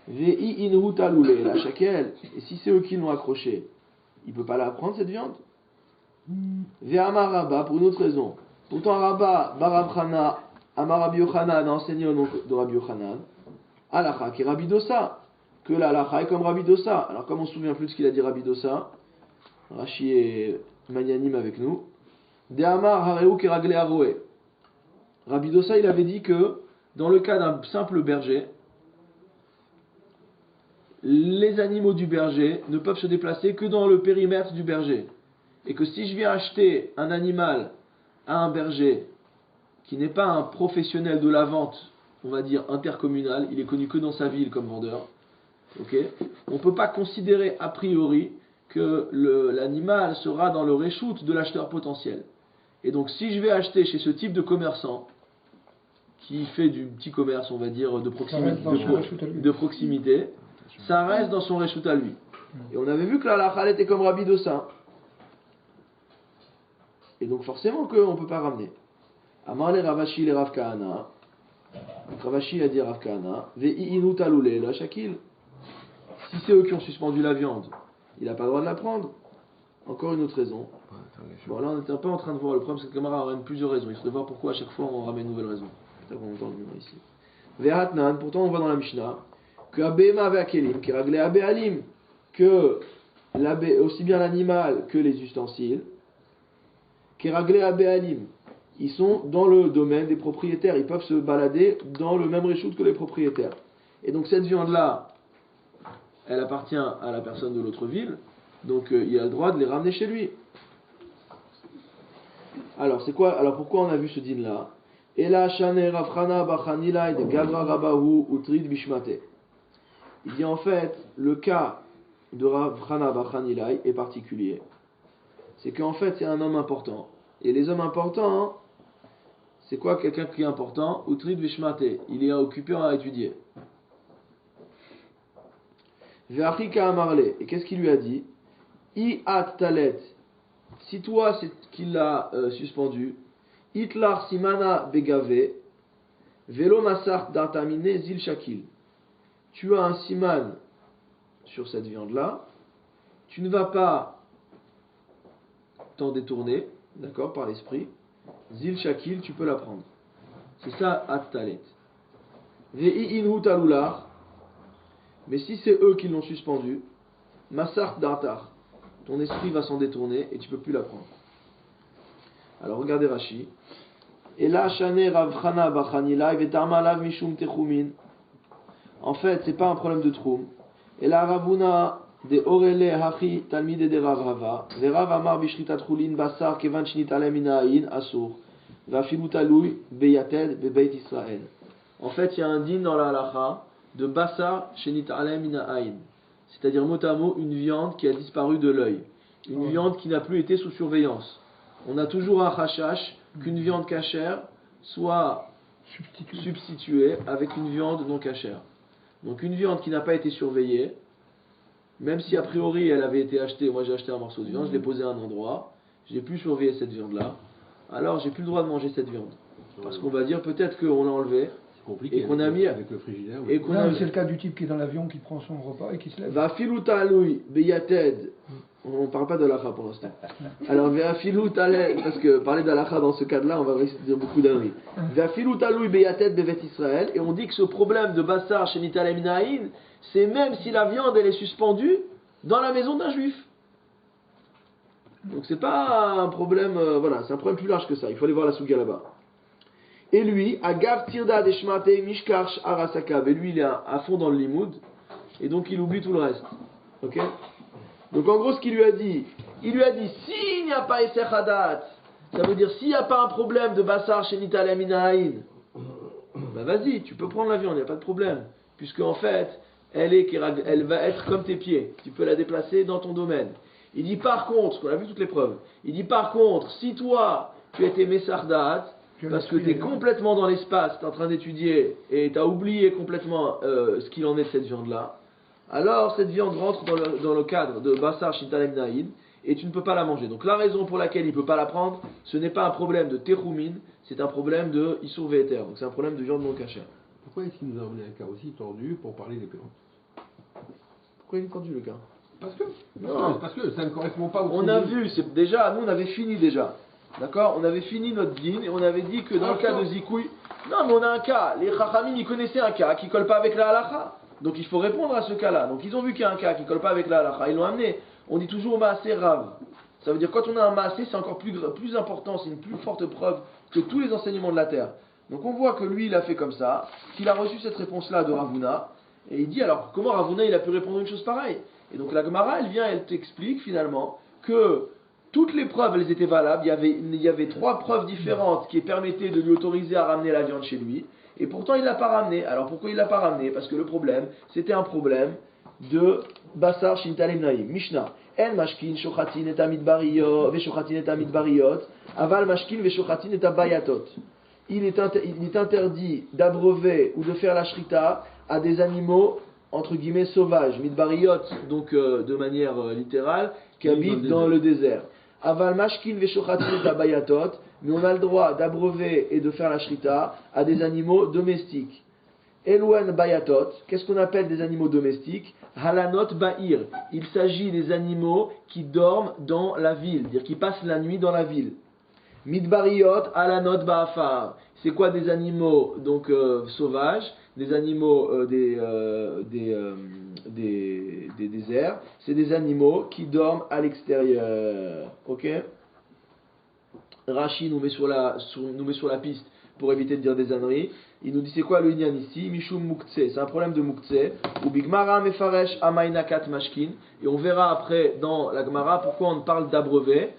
Ve'i inhu talule la shakel. Et si c'est eux qui l'ont accroché, il ne peut pas la prendre cette viande. Ve'amar Rabba, pour une autre raison. Pourtant Rabba, Barabchana, Amar Rabbi Yochanan a enseigné au nom de Rabbi Yochanan, Alacha qui est Rabbi Dosa, que la Alacha est comme Rabbi Dosa. Alors comme on se souvient plus de ce qu'il a dit Rabbi Dosa, Rashi est magnanime avec nous. De Amar Hareu qui raglé Aroé. Rabbi Dosa il avait dit que dans le cas d'un simple berger, les animaux du berger ne peuvent se déplacer que dans le périmètre du berger. Et que si je viens acheter un animal à un berger qui n'est pas un professionnel de la vente, on va dire intercommunal, il est connu que dans sa ville comme vendeur, okay, on ne peut pas considérer a priori que l'animal sera dans le reshoot de l'acheteur potentiel. Et donc si je vais acheter chez ce type de commerçant, qui fait du petit commerce, on va dire, de proximité, ça reste dans son reshoot à lui. Et on avait vu que la halakha était comme Rabbi Dosa. Et donc forcément qu'on ne peut pas ramener. Amar le Ravashi le Rav Kahana. Ravashi a dit Rav Kahana, Ve'i inu talule la shakil. Si c'est eux qui ont suspendu la viande, il n'a pas le droit de la prendre. Encore une autre raison. Bon, là on n'était pas en train de voir le problème, c'est que le Gemara ramène plusieurs raisons. Il faudrait voir pourquoi à chaque fois on ramène une nouvelle raison. C'est ça qu'on entend le ici. Ve'atnan, pourtant on voit dans la Mishnah que Abema ve'akelim, qui raglé Abe'alim, que aussi bien l'animal que les ustensiles, qui raglé Abe'alim, ils sont dans le domaine des propriétaires, ils peuvent se balader dans le même reshoot que les propriétaires. Et donc cette viande-là, elle appartient à la personne de l'autre ville, donc il a le droit de les ramener chez lui. Alors c'est quoi? Alors pourquoi on a vu ce din là? Ela shane rafrana bachanilai de gadra rabahu utrid bishmate. Il dit en fait, le cas de Rafrana bachanilai est particulier. C'est qu'en fait c'est un homme important. Et les hommes importants, c'est quoi quelqu'un qui est important? Utrid bishmate. Il est occupé à étudier. Ve'achika amarle. Et qu'est-ce qu'il lui a dit? I at talet. Si toi c'est qu'il l'a suspendu, itlar simana begave, velo masar dartamine zil shakil. Tu as un siman sur cette viande-là, tu ne vas pas t'en détourner, d'accord, par l'esprit. Zil shakil, tu peux la prendre. C'est ça at talet. Ve'i inhu talular. Mais si c'est eux qui l'ont suspendu, masar dartar. Ton esprit va s'en détourner et tu ne peux plus la prendre. Alors regardez Rashi. Et là, Shane Ravchana Bachanila, Vetarmalav Mishum Techumin. En fait, c'est pas un problème de troum. Et là, Ravuna de Orele Hachi Talmide de Rav Hava, Verav Amar Bishritat Chulin Basar Kevan Shnit Alem Inaïn Asur, Vafilu Talui Beyated Bebeit Israël. En fait, il y a un din dans la halacha de Basar Shnit Alem Inaïn. C'est-à-dire mot à mot une viande qui a disparu de l'œil, une viande qui n'a plus été sous surveillance. On a toujours un chashash qu'une viande cachère soit substituée avec une viande non cachère. Donc une viande qui n'a pas été surveillée, même si a priori elle avait été achetée, moi j'ai acheté un morceau de viande, je l'ai posé à un endroit, je n'ai plus surveillé cette viande-là, alors j'ai plus le droit de manger cette viande. Parce qu'on va dire peut-être qu'on l'a enlevé. Et qu'on a mis avec le frigidaire. Et qu'on a... C'est le cas du type qui est dans l'avion, qui prend son repas et qui se lève. Va filuta lui beyated. On ne parle pas d'Alacha pour l'instant. Alors va filuta parce que parler d'Alacha dans ce cas-là, on va risquer de dire beaucoup d'anneries. Va filuta lui beyated bevet Israël. Et on dit que ce problème de Bassar chez Nitalem Naïn, c'est même si la viande elle est suspendue dans la maison d'un juif. Donc c'est pas un problème, voilà, c'est un problème plus large que ça. Il faut aller voir la Souga là-bas. Et lui, Agav Tirda Deshmate Mishkarch Arasakav. Et lui, il est à fond dans le limoud. Et donc, il oublie tout le reste. Ok? Donc, en gros, ce qu'il lui a dit, il lui a dit, s'il n'y a pas Eser Hadat, ça veut dire, s'il n'y a pas un problème de Bassar Shenita Laminaïn, ben vas-y, tu peux prendre la viande, il n'y a pas de problème. Puisque, en fait, elle va être comme tes pieds. Tu peux la déplacer dans ton domaine. Il dit, par contre, on a vu toutes les preuves. Il dit, par contre, si toi, tu étais Messardat, parce que tu es complètement dans l'espace, tu es en train d'étudier et tu as oublié complètement ce qu'il en est de cette viande-là, alors cette viande rentre dans le cadre de Bassar Shitalem Naïd et tu ne peux pas la manger. Donc la raison pour laquelle il ne peut pas la prendre, ce n'est pas un problème de Techumin, c'est un problème de Issour Ve'eter. Donc c'est un problème de viande non cachère. Pourquoi est-ce qu'il nous a amené un cas aussi tordu pour parler des pérotes? Pourquoi il est tendu le gars? Parce que ça ne correspond pas au On a vu, c'est déjà, nous on avait fini déjà. D'accord? On avait fini notre din et on avait dit que dans le cas de Zikoui, non mais on a un cas, les Chachamim ils connaissaient un cas qui ne colle pas avec la halakha. Donc il faut répondre à ce cas-là. Donc ils ont vu qu'il y a un cas qui ne colle pas avec la halakha, ils l'ont amené. On dit toujours Maaseh Rav. Ça veut dire quand on a un Maaseh, c'est encore plus important, c'est une plus forte preuve que tous les enseignements de la terre. Donc on voit que lui il a fait comme ça, qu'il a reçu cette réponse-là de Ravuna, et il dit alors comment Ravuna il a pu répondre une chose pareille? Et donc la Gemara elle vient, elle t'explique finalement que toutes les preuves elles étaient valables, il y avait 3 preuves différentes qui permettaient de lui autoriser à ramener la viande chez lui, et pourtant il ne l'a pas ramené. Alors pourquoi il ne l'a pas ramené? Parce que le problème, c'était un problème de Basar Shintalem Naim. Mishnah. En mashkin shochatin et amidbariyot, veshochatin et amidbariyot, aval mashkin veshochatin et abayatot. Il est interdit d'abreuver ou de faire la shrita à des animaux entre guillemets sauvages, midbariyot, donc de manière littérale, qui habitent dans le désert. Aval mashkin veshochatin et abayatot, mais on a le droit d'abreuver et de faire la shrita à des animaux domestiques. Elouen bayatot, qu'est-ce qu'on appelle des animaux domestiques? Halanot ba'ir, il s'agit des animaux qui dorment dans la ville, c'est-à-dire qui passent la nuit dans la ville. Midbariot, halanot ba'afar, c'est quoi des animaux donc sauvages, des animaux des déserts, c'est des animaux qui dorment à l'extérieur. Ok? Rashi nous met sur la piste pour éviter de dire des âneries. Il nous dit c'est quoi le inyan ici? Mishum muktse, c'est un problème de muktse. Ou bigmara mefaresh amainakat mashkin. Et on verra après dans la Gemara pourquoi on parle d'abreuver,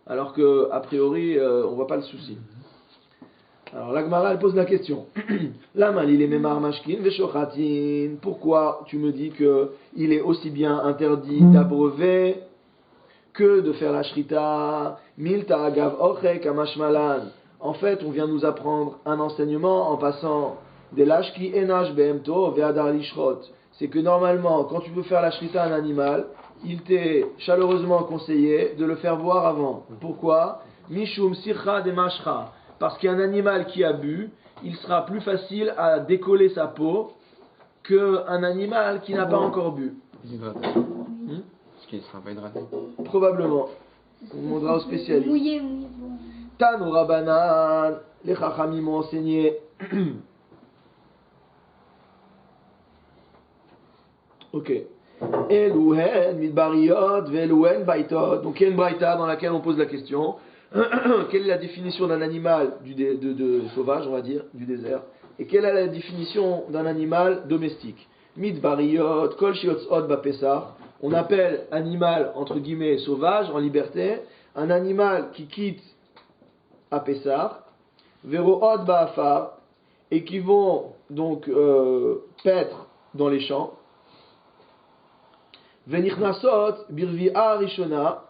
alors que a priori on voit pas le souci. Alors la Gemara elle pose la question. Lama il est memar mashkin veshochatin. Pourquoi tu me dis que il est aussi bien interdit d'abreuver que de faire la shrita? Milta agav ochek amashmalan. En fait, on vient nous apprendre un enseignement en passant des lashki enach behemto ve'adar lishrot. C'est que normalement, quand tu veux faire la shrita à un animal, il t'est chaleureusement conseillé de le faire voir avant. Pourquoi? Mishum sircha de mashcha. Parce qu'un animal qui a bu, il sera plus facile à décoller sa peau qu'un animal qui n'a pas encore bu. Parce qu'il ne sera pas hydraté. Probablement. On demandera aux spécialistes. Mouillé. Tano Rabanan, les Chachamim m'ont enseigné. Ok. Elouhen, midbariot, velouhen, baitot. Donc il y a une braïta dans laquelle on pose la question. Quelle est la définition d'un animal de sauvage, on va dire, du désert? Et quelle est la définition d'un animal domestique? Midbariot, kol shiotzot bapesar. On appelle animal, entre guillemets, sauvage, en liberté, un animal qui quitte à Pessah, Vero'od Ba'afar, et qui vont donc paître dans les champs, Venichnasot Birvi'a Rishona,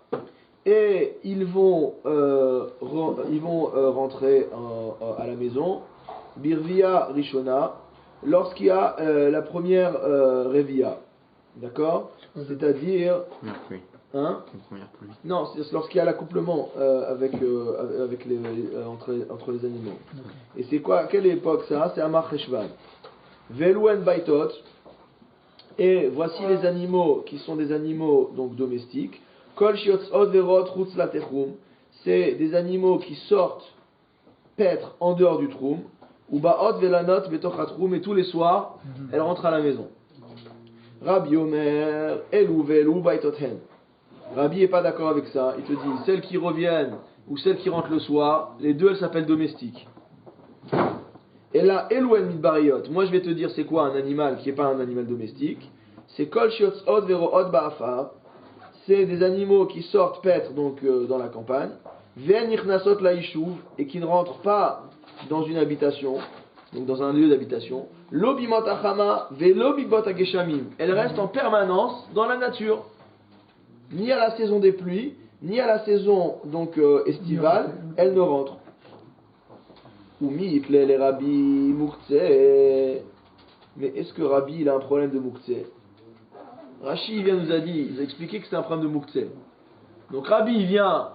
et ils vont rentrer à la maison, Birvi'a Rishona, lorsqu'il y a la première Revia. D'accord? C'est-à-dire. Première pluie. Hein? Une première pluie. Non, c'est lorsqu'il y a l'accouplement entre les animaux. Et c'est quoi? Quelle époque ça? C'est Amar Cheshvan. Velouen Baitot. Et voici les animaux qui sont des animaux donc domestiques. Kol Shiotzot Verot Rutz Latechum. C'est des animaux qui sortent paître en dehors du troum. Ou Baot Velanot Betochat Troum. Et tous les soirs, elles rentrent à la maison. Rabbi Omer, Elou Velou Baitothen. Rabbi n'est pas d'accord avec ça. Il te dit, celles qui reviennent ou celles qui rentrent le soir, les deux elles s'appellent domestiques. Et là, Elouen Midbariot. Moi je vais te dire c'est quoi un animal qui n'est pas un animal domestique. C'est Kol Shiotzot Vero'od Ba'afar. C'est des animaux qui sortent paître donc dans la campagne. Ve'en Nichnasot Laïchouv. Et qui ne rentrent pas dans une habitation. Donc dans un lieu d'habitation. L'obimot achama ve'lobibot ageshamim. Elle reste en permanence dans la nature. Ni à la saison des pluies, ni à la saison donc estivale, elle ne rentre. Oumi itle les Rabbi Moukhtse. Mais est-ce que Rabbi il a un problème de Moukhtse? Rashi il nous a dit, il a expliqué que c'était un problème de Moukhtse. Donc Rabbi il vient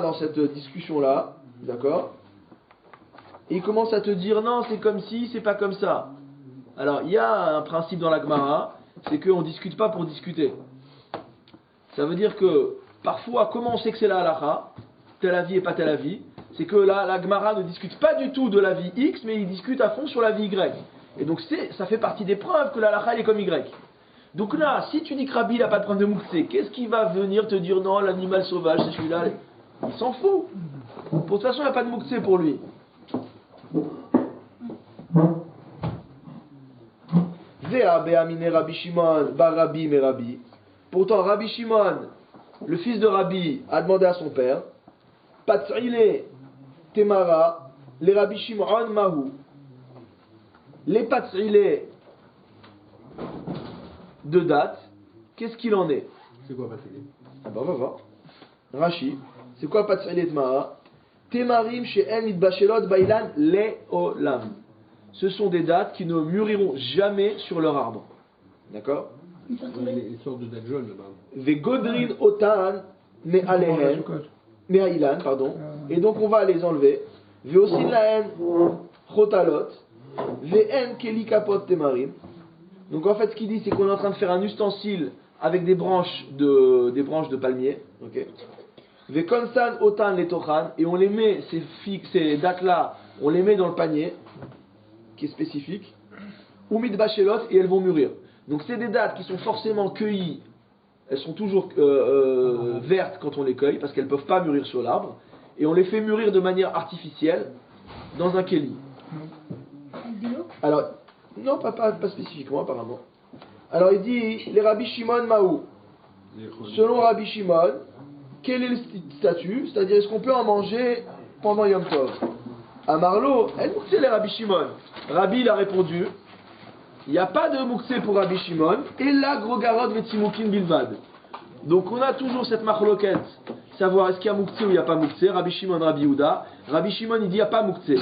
dans cette discussion là, d'accord? Et il commence à te dire non, c'est comme si, c'est pas comme ça. Alors, il y a un principe dans la Gemara, c'est qu'on ne discute pas pour discuter. Ça veut dire que, parfois, comment on sait que c'est la halakha, tel avis et pas tel avis, c'est que là, la Gemara ne discute pas du tout de la vie X, mais il discute à fond sur la vie Y. Et donc ça fait partie des preuves que la halakha elle est comme Y. Donc là, si tu dis que Rabbi n'a pas de preuve de Mouktsé, qu'est-ce qui va venir te dire non, l'animal sauvage, c'est celui-là? Il s'en fout. Pour toute façon, il n'y a pas de Mouktsé pour lui. Rabbi Shimon, Barabi, Merabi. Pourtant, Rabbi Shimon, le fils de Rabbi, a demandé à son père, Patzile Temara, les Rabbi Shimon Mahu. Les Patzile de date, qu'est-ce qu'il en est? C'est quoi Patzile? Ah bah on va voir. Rashi, c'est quoi Patzile Temara? Temarim she'en mitbashelot bailan le'olam. Ce sont des dates qui ne mûriront jamais sur leur arbre. D'accord? Les sortes de dates jaunes là-bas. Vegodrin otan me'alehen, me'ailan, pardon. Et donc on va les enlever. Veosin laen chotalot, ve'en kelikapot temarim. Donc en fait ce qu'il dit c'est qu'on est en train de faire un ustensile avec des branches de palmier. Ok. Vekonsan otan letochan, et on les met, ces dates-là, on les met dans le panier, qui est spécifique, ou mitbashelot, et elles vont mûrir. Donc c'est des dates qui sont forcément cueillies, elles sont toujours vertes quand on les cueille, parce qu'elles ne peuvent pas mûrir sur l'arbre, et on les fait mûrir de manière artificielle, dans un kéli. Avec de l'eau? Alors, non, pas spécifiquement apparemment. Alors il dit, les Rabbi Shimon Maou, selon Rabbi Shimon, quel est le statut? C'est-à-dire, est-ce qu'on peut en manger pendant Yom Tov? À Marlo, elle mouktsé les Rabbi Shimon. Rabbi il a répondu, il n'y a pas de mouktsé pour Rabbi Shimon, et la grogarod vetzimoukin bilvad. Donc on a toujours cette marloquette, savoir est-ce qu'il y a mouktsé ou il n'y a pas mouktsé, Rabbi Shimon, Rabbi Yehuda. Rabbi Shimon il dit il n'y a pas mouktsé.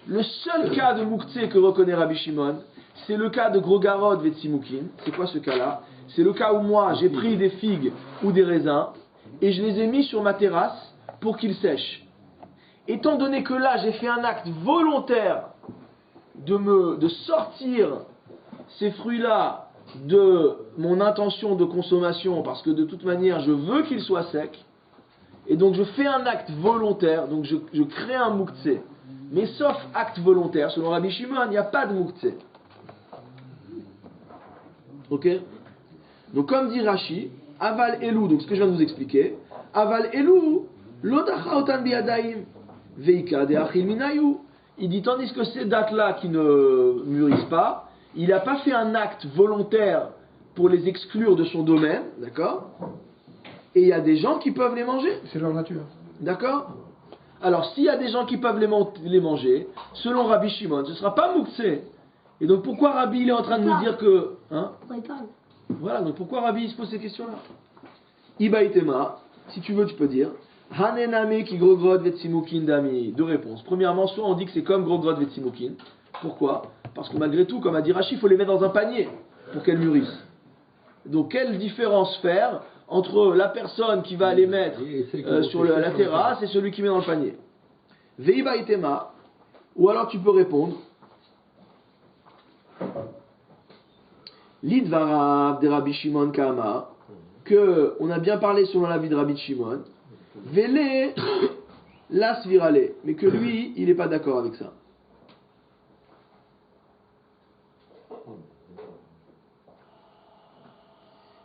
Le seul cas de mouktsé que reconnaît Rabbi Shimon, c'est le cas de grogarod vetzimoukin. C'est quoi ce cas-là? C'est le cas où moi j'ai pris des figues ou des raisins, et je les ai mis sur ma terrasse pour qu'ils sèchent. Étant donné que là j'ai fait un acte volontaire de sortir ces fruits-là de mon intention de consommation, parce que de toute manière je veux qu'ils soient secs, et donc je fais un acte volontaire, donc je crée un mouktsé. Mais sauf acte volontaire, selon Rabbi Shimon, il n'y a pas de mouktsé. Ok? Donc comme dit Rashi, Aval Elou, donc ce que je viens de vous expliquer, Aval Elou, Lodacha otan biadaim, Veika de achil minayu. Il dit tandis que ces dates-là qui ne mûrissent pas, il n'a pas fait un acte volontaire pour les exclure de son domaine, d'accord? Et il y a des gens qui peuvent les manger. C'est leur nature. D'accord? Alors s'il y a des gens qui peuvent les manger, selon Rabbi Shimon, ce ne sera pas mouktsé. Et donc pourquoi Rabbi il est en train de nous dire que... Hein? Pourquoi il parle? Voilà, donc pourquoi Rabbi il se pose ces questions-là? Ibaïtema, si tu veux tu peux dire, Hanename ki grogrod vetsimukin dami. Deux réponses. Premièrement, soit on dit que c'est comme grogrod vetsimukin. Pourquoi? Parce que malgré tout, comme a dit Rashi, il faut les mettre dans un panier pour qu'elles mûrissent. Donc quelle différence faire entre la personne qui va les mettre sur la terrasse et celui qui met dans le panier? Veibaïtema, ou alors tu peux répondre, Lidvarav de Rabbi Shimon Kama, que on a bien parlé selon l'avis de Rabbi Shimon, Vele las virale, mais que lui, il n'est pas d'accord avec ça.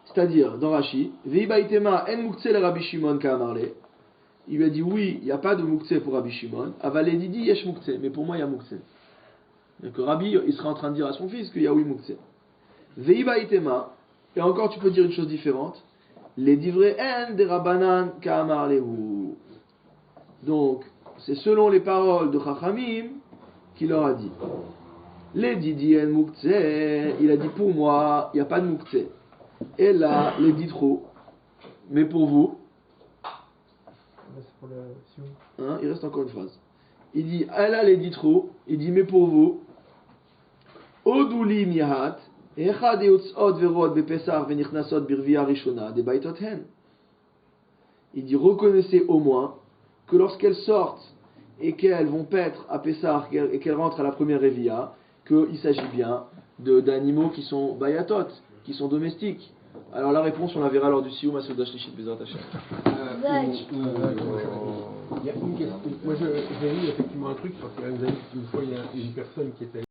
C'est-à-dire, dans Rashi, Veibaïtema en mouktsé le Rabbi Shimon Kamarle, il lui a dit oui, il n'y a pas de mouktsé pour Rabbi Shimon, Avalé Didi yesh mouktsé, mais pour moi il y a mouktsé. Donc Rabbi, il sera en train de dire à son fils qu'il y a oui mouktsé. Veibaïtema, et encore tu peux dire une chose différente, les divrei en de Rabbanan Kamarlehu. Donc, c'est selon les paroles de Chachamim qu'il leur a dit. Les Didi en mouktsé, il a dit pour moi, il n'y a pas de mouktsé. Et là, les ditro, mais pour vous, hein, il reste encore une phrase. Il dit, elle a les ditro, il dit, mais pour vous, Oduli mihat, echad eutzot verod bepesar venichnasot birvia rishona de baitot hen. Il dit, reconnaissez au moins que lorsqu'elles sortent et qu'elles vont paître à Pessah et qu'elles rentrent à la première révia, qu'il s'agit bien d'animaux qui sont bayatot, qui sont domestiques. Alors la réponse, on la verra lors du Sioum à Seudah Shlishit Bezrat Hashem. Il y a une question. Moi, j'ai lu effectivement un truc, parce qu'il y a une fois, il y a une personne qui était